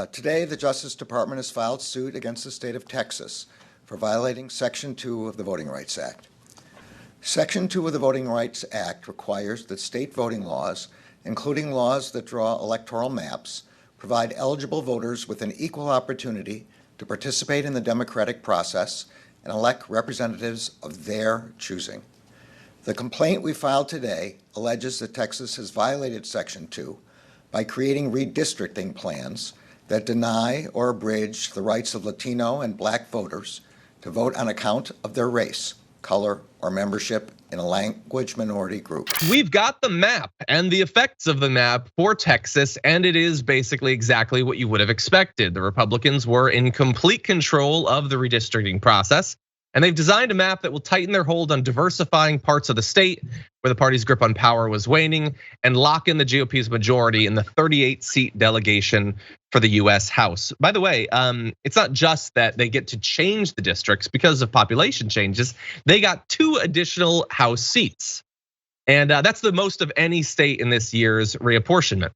Today, the Justice Department has filed suit against the state of Texas for violating Section 2 of the Voting Rights Act. Section 2 of the Voting Rights Act requires that state voting laws, including laws that draw electoral maps, provide eligible voters with an equal opportunity to participate in the democratic process and elect representatives of their choosing. The complaint we filed today alleges that Texas has violated Section 2 by creating redistricting plans that deny or abridge the rights of Latino and Black voters to vote on account of their race, color, or membership in a language minority group. We've got the map and the effects of the map for Texas, and it is basically exactly what you would have expected. The Republicans were in complete control of the redistricting process, and they've designed a map that will tighten their hold on diversifying parts of the state where the party's grip on power was waning and lock in the GOP's majority in the 38-seat delegation for the US House. By the way, it's not just that they get to change the districts because of population changes. They got 2 additional House seats. And that's the most of any state in this year's reapportionment.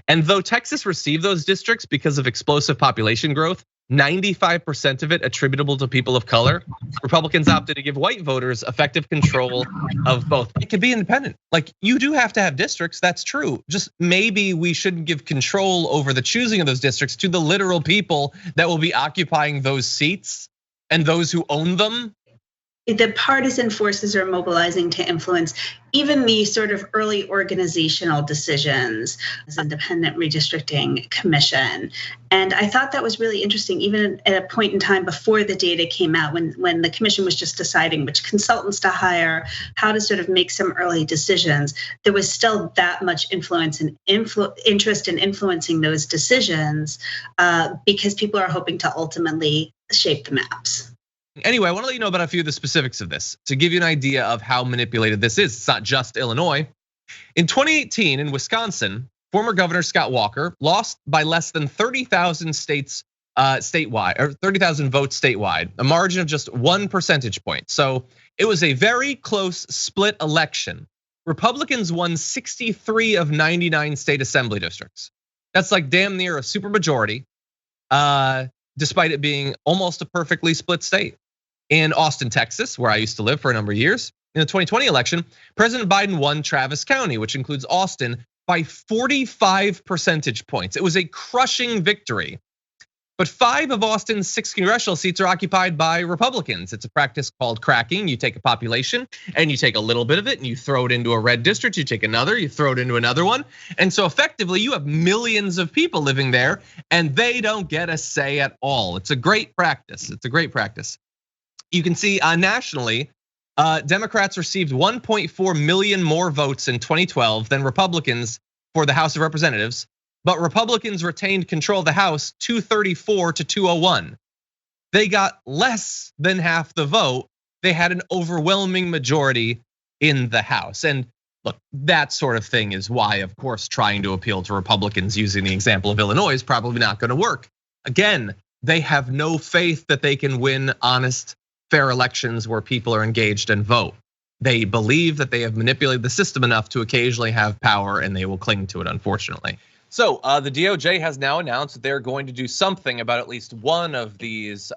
And though Texas received those districts because of explosive population growth, 95% of it attributable to people of color, Republicans opted to give white voters effective control of both. It could be independent. Like, you do have to have districts, that's true. Just maybe we shouldn't give control over the choosing of those districts to the literal people that will be occupying those seats and those who own them. The partisan forces are mobilizing to influence even the sort of early organizational decisions as independent redistricting commission. And I thought that was really interesting, even at a point in time before the data came out, when the commission was just deciding which consultants to hire, how to sort of make some early decisions. There was still that much influence and interest in influencing those decisions because people are hoping to ultimately shape the maps. Anyway, I want to let you know about a few of the specifics of this to give you an idea of how manipulated this is. It's not just Illinois. In 2018 in Wisconsin, former Governor Scott Walker lost by less than 30,000 statewide, or 30,000 votes statewide, a margin of just 1 percentage point. So it was a very close split election. Republicans won 63 of 99 state assembly districts. That's like damn near a supermajority, despite it being almost a perfectly split state. In Austin, Texas, where I used to live for a number of years, in the 2020 election, President Biden won Travis County, which includes Austin, by 45 percentage points. It was a crushing victory. But 5 of Austin's 6 congressional seats are occupied by Republicans. It's a practice called cracking. You take a population and you take a little bit of it and you throw it into a red district. You take another, you throw it into another one. And so effectively you have millions of people living there and they don't get a say at all. It's a great practice. It's a great practice. You can see nationally, Democrats received 1.4 million more votes in 2012 than Republicans for the House of Representatives, but Republicans retained control of the House 234 to 201. They got less than half the vote. They had an overwhelming majority in the House. And look, that sort of thing is why, of course, trying to appeal to Republicans using the example of Illinois is probably not going to work. Again, they have no faith that they can win honest, fair elections where people are engaged and vote. They believe that they have manipulated the system enough to occasionally have power and they will cling to it, unfortunately. So the DOJ has now announced that they're going to do something about at least one of these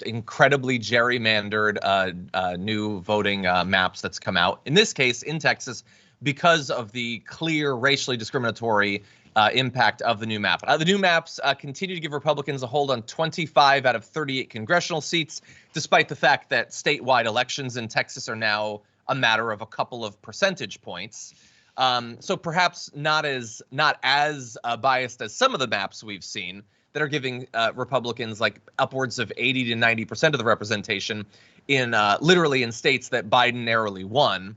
incredibly gerrymandered new voting maps that's come out. In this case, in Texas, because of the clear racially discriminatory impact of the new map. The new maps continue to give Republicans a hold on 25 out of 38 congressional seats, despite the fact that statewide elections in Texas are now a matter of a couple of percentage points. So perhaps not as biased as some of the maps we've seen that are giving Republicans like upwards of 80 to 90% of the representation in literally in states that Biden narrowly won.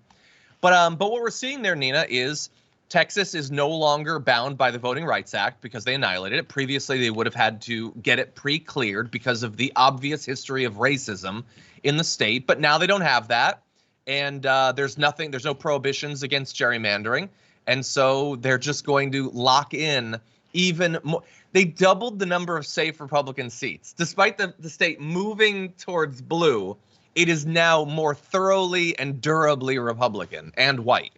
But what we're seeing there, Nina, is Texas is no longer bound by the Voting Rights Act because they annihilated it. Previously, they would have had to get it pre-cleared because of the obvious history of racism in the state. But now they don't have that. And there's no prohibitions against gerrymandering. And so they're just going to lock in even more. They doubled the number of safe Republican seats. Despite the state moving towards blue, it is now more thoroughly and durably Republican and white.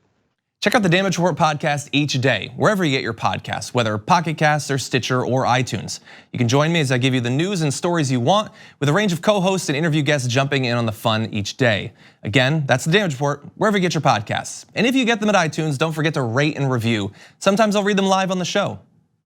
Check out the Damage Report podcast each day, wherever you get your podcasts, whether Pocket Casts or Stitcher or iTunes. You can join me as I give you the news and stories you want, with a range of co-hosts and interview guests jumping in on the fun each day. Again, that's the Damage Report, wherever you get your podcasts. And if you get them at iTunes, don't forget to rate and review. Sometimes I'll read them live on the show.